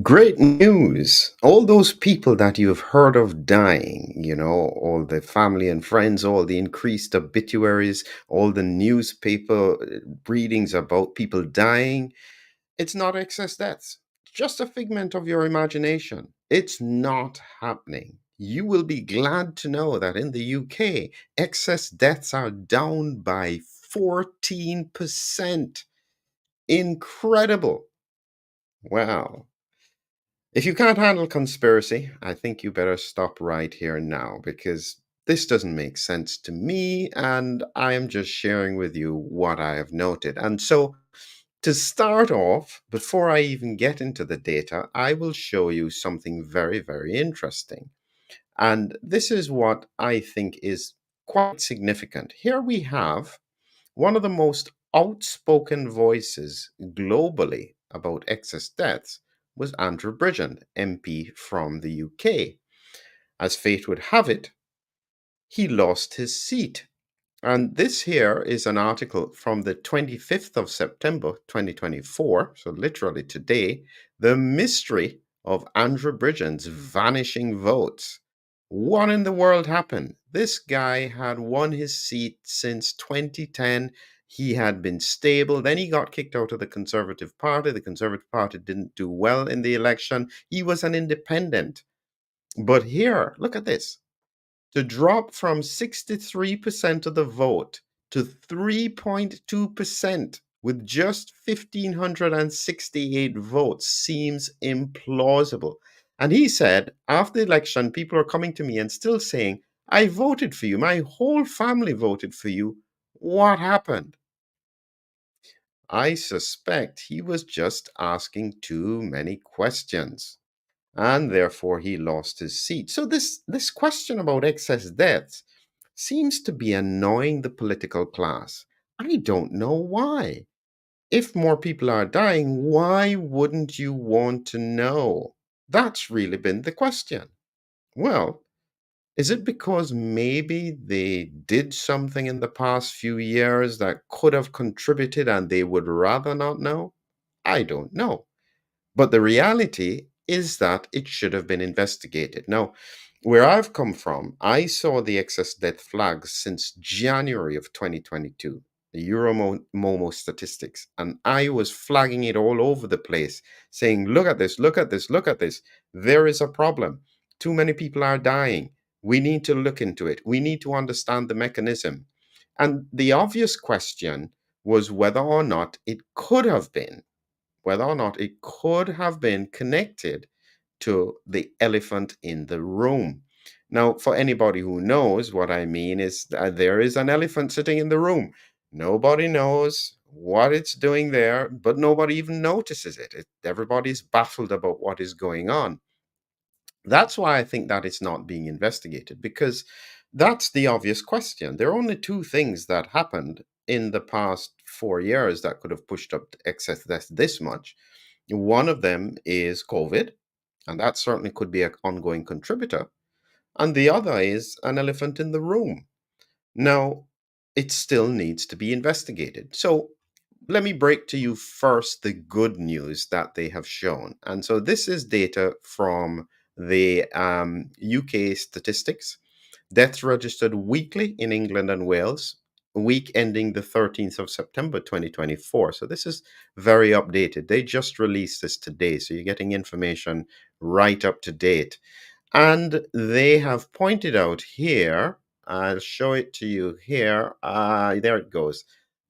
Great news. All those people that you've heard of dying, all the family and friends, all the increased obituaries, all the newspaper readings about people dying, it's not excess deaths. It's just a figment of your imagination. It's not happening. You will be glad to know that in the UK, excess deaths are down by 14%. Incredible. Wow. If you can't handle conspiracy, I think you better stop right here now because this doesn't make sense to me, and I am just sharing with you what I have noted. And so, to start off, before I even get into the data, I will show you something very, very interesting. And this is what I think is quite significant. Here we have one of the most outspoken voices globally about excess deaths was Andrew Bridgend, MP from the UK. As fate would have it, he lost his seat. And this here is an article from the 25th of September 2024, so literally today, the mystery of Andrew Bridgend's vanishing votes. What in the world happened? This guy had won his seat since 2010. He had been stable. Then he got kicked out of the Conservative Party. The Conservative Party didn't do well in the election. He was an independent. But here, look at this, to drop from 63% of the vote to 3.2% with just 1,568 votes seems implausible. And he said, after the election, people are coming to me and still saying, I voted for you. My whole family voted for you. What happened? I suspect he was just asking too many questions, and therefore he lost his seat. So this question about excess deaths seems to be annoying the political class. I don't know why. If more people are dying, why wouldn't you want to know? That's really been the question. Well, is it because maybe they did something in the past few years that could have contributed and they would rather not know? I don't know. But the reality is that it should have been investigated. Now, where I've come from, I saw the excess death flags since January of 2022, the Euromomo statistics, and I was flagging it all over the place, saying, look at this, look at this, look at this. There is a problem. Too many people are dying. We need to look into it. We need to understand the mechanism. And the obvious question was whether or not it could have been connected to the elephant in the room. Now, for anybody who knows what I mean, is that there is an elephant sitting in the room. Nobody knows what it's doing there, but nobody even notices it. Everybody's baffled about what is going on. That's why I think that it's not being investigated, because that's the obvious question. There are only two things that happened in the past 4 years that could have pushed up excess deaths this much. One of them is COVID, and that certainly could be an ongoing contributor. And the other is an elephant in the room. Now, it still needs to be investigated. So let me break to you first the good news that they have shown. And so this is data from the UK statistics. Deaths registered weekly in England and Wales, week ending the 13th of September 2024. So this is very updated. They just released this today. So you're getting information right up to date. And they have pointed out here, I'll show it to you here. There it goes.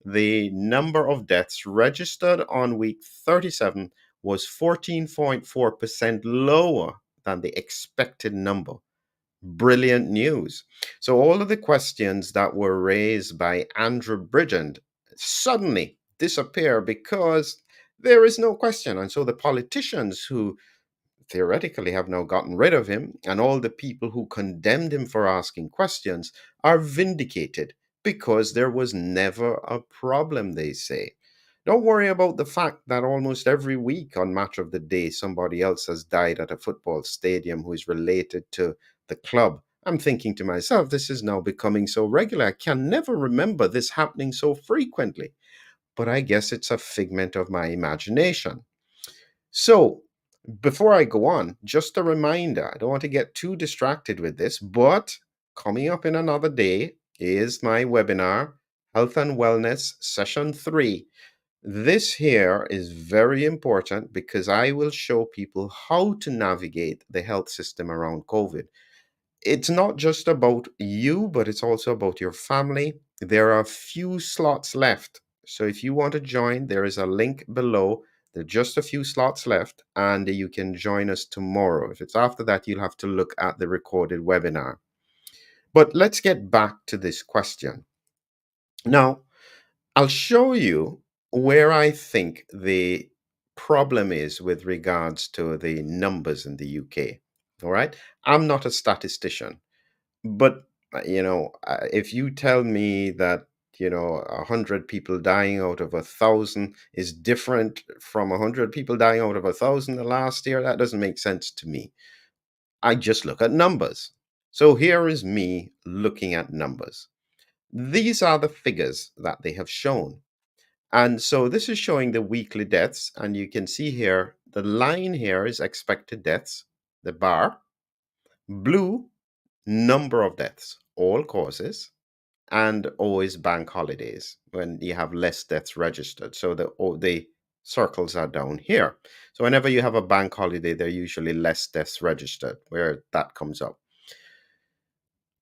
The number of deaths registered on week 37 was 14.4% lower than the expected number. Brilliant news. So, all of the questions that were raised by Andrew Bridgend suddenly disappear because there is no question. And so, the politicians who theoretically have now gotten rid of him, and all the people who condemned him for asking questions are vindicated because there was never a problem, they say. Don't worry about the fact that almost every week on Match of the Day, somebody else has died at a football stadium who is related to the club. I'm thinking to myself, this is now becoming so regular. I can never remember this happening so frequently. But I guess it's a figment of my imagination. So, Before I go on, just a reminder, I don't want to get too distracted with this, but coming up in another day is my webinar, Health and Wellness Session 3. This here is very important because I will show people how to navigate the health system around COVID. It's not just about you, but it's also about your family. There are a few slots left. So if you want to join, there is a link below. There are just a few slots left, and you can join us tomorrow. If it's after that, you'll have to look at the recorded webinar. But let's get back to this question. Now, I'll show you where I think the problem is with regards to the numbers in the UK. All right. I'm not a statistician. But if you tell me that 100 people dying out of 1,000 is different from 100 people dying out of 1,000 the last year, that doesn't make sense to me. I just look at numbers. So here is me looking at numbers. These are the figures that they have shown. And so this is showing the weekly deaths. And you can see here, the line here is expected deaths, the bar. Blue, number of deaths, all causes, and always bank holidays when you have less deaths registered. So the circles are down here. So whenever you have a bank holiday, there are usually less deaths registered where that comes up.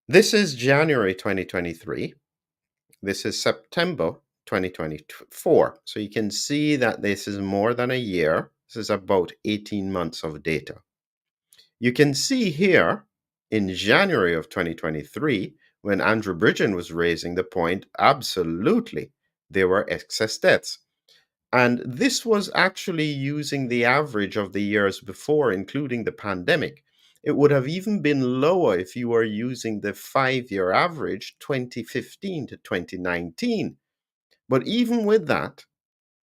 This is January 2023. This is September 2024. So you can see that this is more than a year. This is about 18 months of data. You can see here in January of 2023, when Andrew Bridgend was raising the point, absolutely, there were excess deaths. And this was actually using the average of the years before, including the pandemic. It would have even been lower if you were using the 5-year average, 2015 to 2019. But even with that,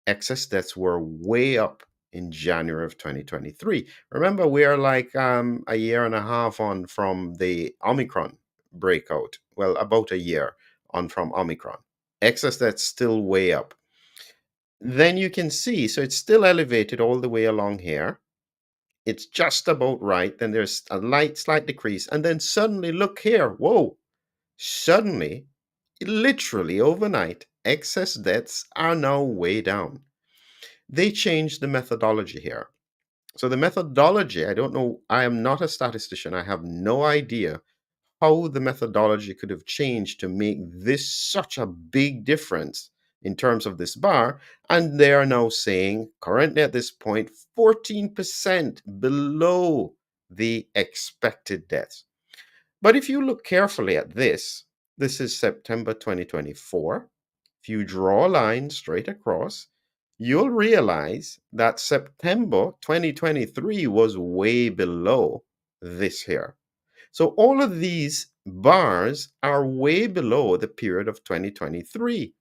excess deaths were way up in January of 2023. Remember, we are like a year and a half on from the Omicron breakout. Well, about a year on from Omicron. Excess deaths still way up. Then you can see, so it's still elevated all the way along here. It's just about right. Then there's a slight decrease. And then suddenly, look here. Whoa. Suddenly, literally overnight, excess deaths are now way down. They changed the methodology here. So the methodology, I don't know, I am not a statistician. I have no idea how the methodology could have changed to make this such a big difference in terms of this bar. And they are now saying, currently at this point, 14% below the expected deaths. But if you look carefully at this is September 2024. If you draw a line straight across, you'll realize that September 2023 was way below this here. So all of these bars are way below the period of 2023.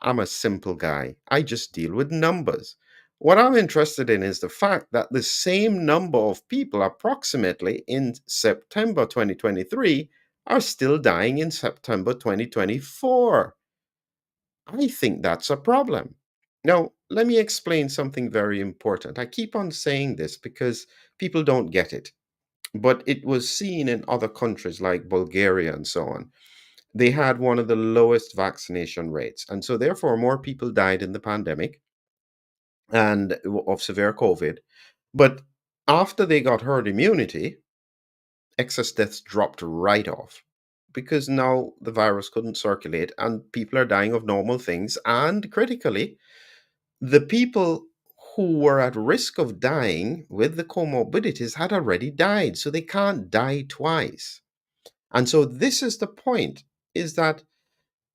I'm a simple guy. I just deal with numbers. What I'm interested in is the fact that the same number of people, approximately in September 2023, are still dying in September 2024. I think that's a problem. Now, let me explain something very important. I keep on saying this because people don't get it, but it was seen in other countries like Bulgaria and so on. They had one of the lowest vaccination rates. And so, therefore, more people died in the pandemic and of severe COVID. But after they got herd immunity, excess deaths dropped right off because now the virus couldn't circulate and people are dying of normal things. And critically, the people who were at risk of dying with the comorbidities had already died. So they can't die twice. And so this is the point, is that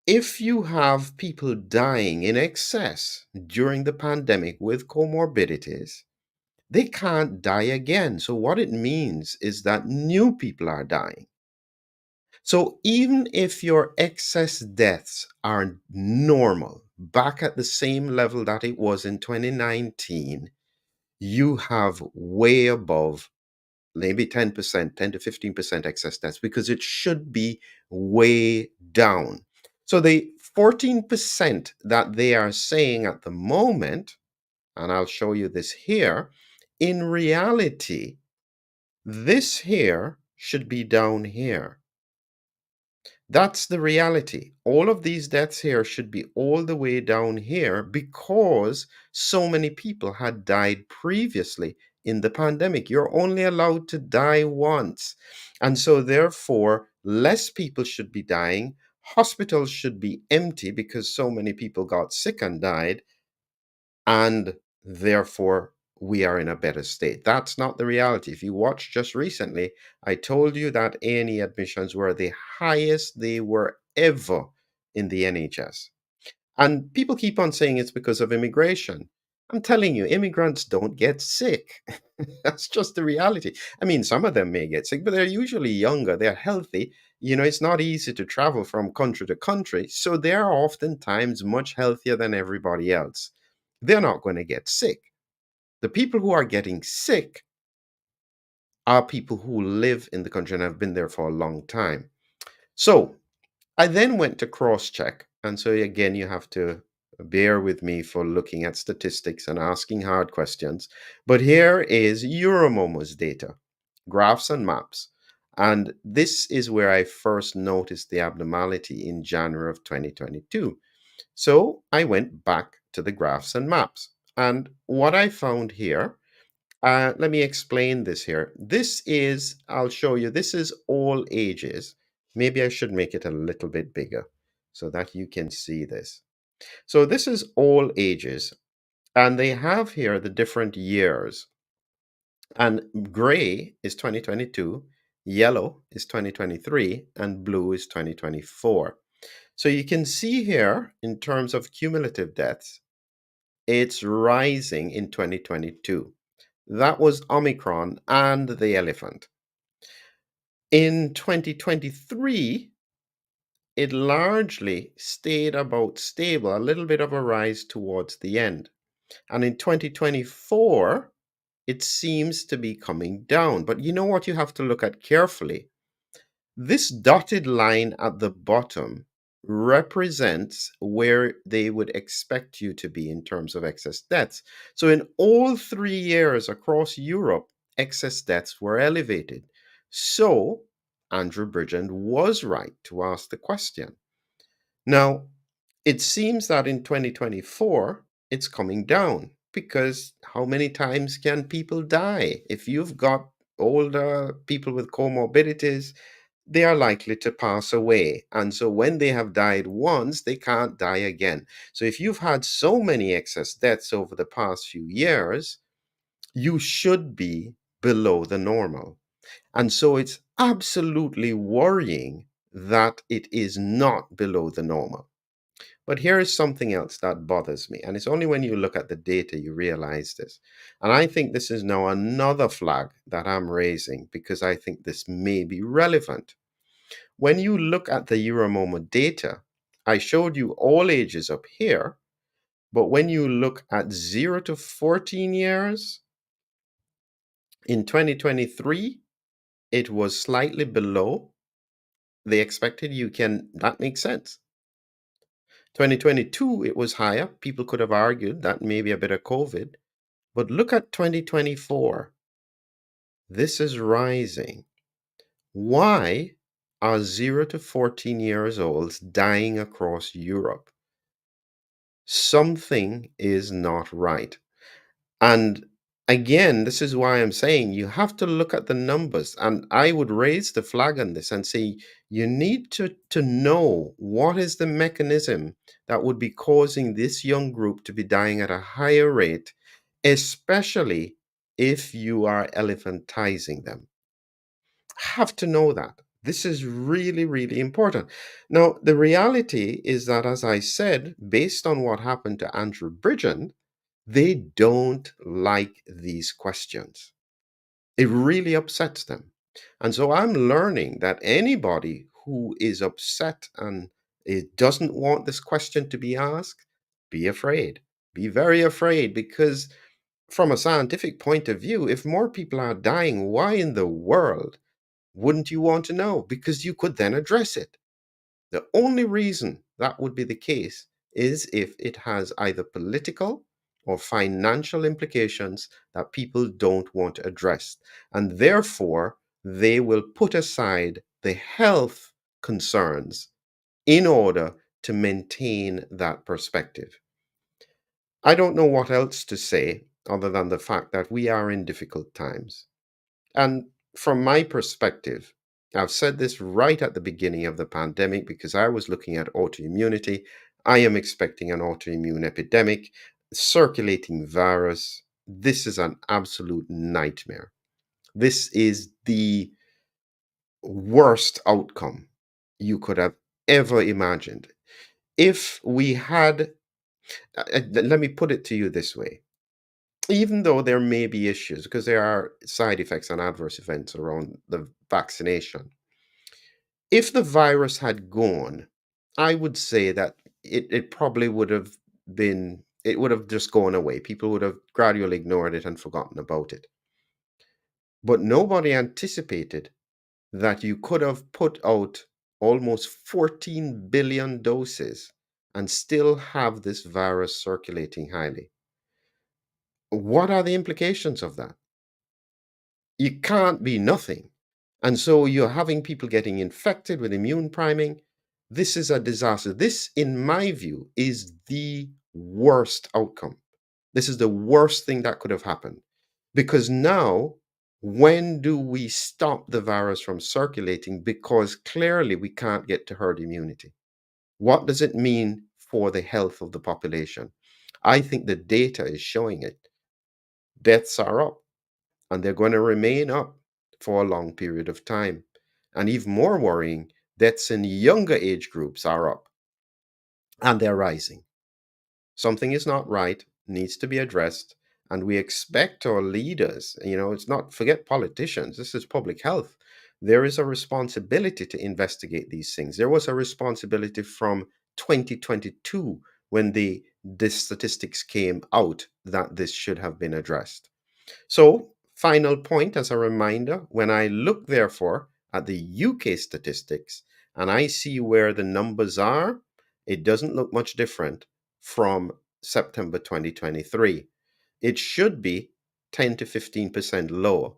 if you have people dying in excess during the pandemic with comorbidities, they can't die again. So, what it means is that new people are dying. So, even if your excess deaths are normal, back at the same level that it was in 2019, you have way above maybe 10%, 10 to 15% excess deaths because it should be way down. So the 14% that they are saying at the moment, and I'll show you this here, in reality, this here should be down here. That's the reality. All of these deaths here should be all the way down here because so many people had died previously in the pandemic. You're only allowed to die once. And so, therefore, less people should be dying. Hospitals should be empty because so many people got sick and died. And therefore, we are in a better state. That's not the reality. If you watched just recently, I told you that A&E admissions were the highest they were ever in the NHS. And people keep on saying it's because of immigration. I'm telling you, immigrants don't get sick. That's just the reality. I mean, some of them may get sick, but they're usually younger, they're healthy. It's not easy to travel from country to country. So they're oftentimes much healthier than everybody else. They're not going to get sick. The people who are getting sick are people who live in the country and have been there for a long time. So I then went to cross check. And so, again, you have to bear with me for looking at statistics and asking hard questions. But here is Euromomo's data, graphs and maps. And this is where I first noticed the abnormality in January of 2022. So I went back to the graphs and maps. And what I found here, let me explain this here. I'll show you, this is all ages. Maybe I should make it a little bit bigger so that you can see this. So this is all ages, and they have here the different years. And gray is 2022, yellow is 2023, and blue is 2024. So you can see here in terms of cumulative deaths, it's rising in 2022. That was Omicron and the elephant. In 2023, it largely stayed about stable, a little bit of a rise towards the end. And in 2024, it seems to be coming down. But you know what you have to look at carefully? This dotted line at the bottom represents where they would expect you to be in terms of excess deaths. So, in all 3 years across Europe, excess deaths were elevated. So, Andrew Bridgend was right to ask the question. Now, it seems that in 2024, it's coming down because how many times can people die? If you've got older people with comorbidities, they are likely to pass away. And so when they have died once, they can't die again. So if you've had so many excess deaths over the past few years, you should be below the normal. And so it's absolutely worrying that it is not below the normal. But here is something else that bothers me. And it's only when you look at the data you realize this. And I think this is now another flag that I'm raising because I think this may be relevant. When you look at the Euromomo data, I showed you all ages up here, but when you look at 0 to 14 years, in 2023, it was slightly below the expected. That makes sense. 2022, it was higher. People could have argued that maybe a bit of COVID. But look at 2024. This is rising. Why are 0 to 14 years olds dying across Europe? Something is not right. And again, this is why I'm saying you have to look at the numbers. And I would raise the flag on this and say you need to know what is the mechanism that would be causing this young group to be dying at a higher rate, especially if you are elephantizing them. Have to know that. This is really, really important. Now, the reality is that, as I said, based on what happened to Andrew Bridgen, they don't like these questions. It really upsets them. And so I'm learning that anybody who is upset and it doesn't want this question to be asked, be afraid. Be very afraid because, from a scientific point of view, if more people are dying, why in the world wouldn't you want to know? Because you could then address it. The only reason that would be the case is if it has either political or financial implications that people don't want addressed. And therefore, they will put aside the health concerns in order to maintain that perspective. I don't know what else to say other than the fact that we are in difficult times. And from my perspective, I've said this right at the beginning of the pandemic because I was looking at autoimmunity. I am expecting an autoimmune epidemic, circulating virus. This is an absolute nightmare. This is the worst outcome you could have ever imagined. If we had, let me put it to you this way, even though there may be issues because there are side effects and adverse events around the vaccination, if the virus had gone, I would say that it probably would have been, it would have just gone away. People would have gradually ignored it and forgotten about it. But nobody anticipated that you could have put out almost 14 billion doses and still have this virus circulating highly. What are the implications of that? It can't be nothing. And so you're having people getting infected with immune priming. This is a disaster. This, in my view, is the worst outcome. This is the worst thing that could have happened. Because now, when do we stop the virus from circulating? Because clearly we can't get to herd immunity. What does it mean for the health of the population? I think the data is showing it. Deaths are up, and they're going to remain up for a long period of time. And even more worrying, deaths in younger age groups are up and they're rising. Something is not right, needs to be addressed. And we expect our leaders, it's not, forget politicians, this is public health. There is a responsibility to investigate these things. There was a responsibility from 2022 when the statistics came out that this should have been addressed. So, final point as a reminder, when I look therefore at the UK statistics and I see where the numbers are, it doesn't look much different from September 2023. It should be 10 to 15% lower.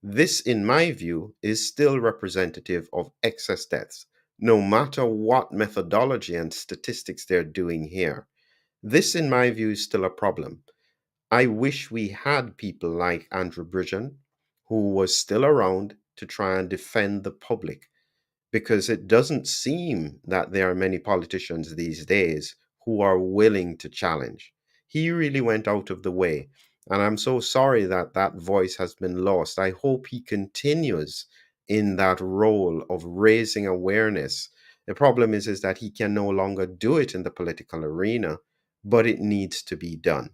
This, in my view, is still representative of excess deaths, no matter what methodology and statistics they're doing here. This, in my view, is still a problem. I wish we had people like Andrew Bridgend, who was still around to try and defend the public, because it doesn't seem that there are many politicians these days who are willing to challenge. He really went out of the way, and I'm so sorry that that voice has been lost. I hope he continues in that role of raising awareness. The problem is that he can no longer do it in the political arena, but it needs to be done.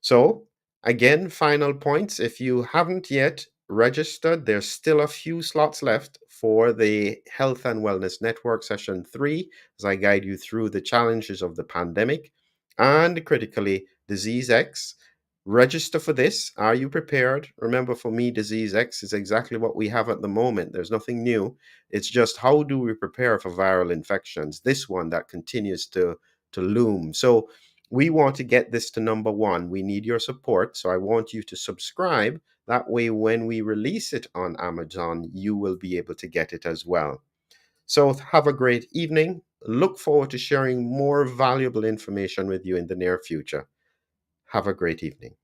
So, again, final points. If you haven't yet registered, there's still a few slots left for the Health and Wellness Network Session 3 as I guide you through the challenges of the pandemic and critically, Disease X. Register for this. Are you prepared? Remember, for me, Disease X is exactly what we have at the moment. There's nothing new. It's just how do we prepare for viral infections? This one that continues to loom. So, we want to get this to number one. We need your support. So I want you to subscribe. That way, when we release it on Amazon, you will be able to get it as well. So have a great evening. Look forward to sharing more valuable information with you in the near future. Have a great evening.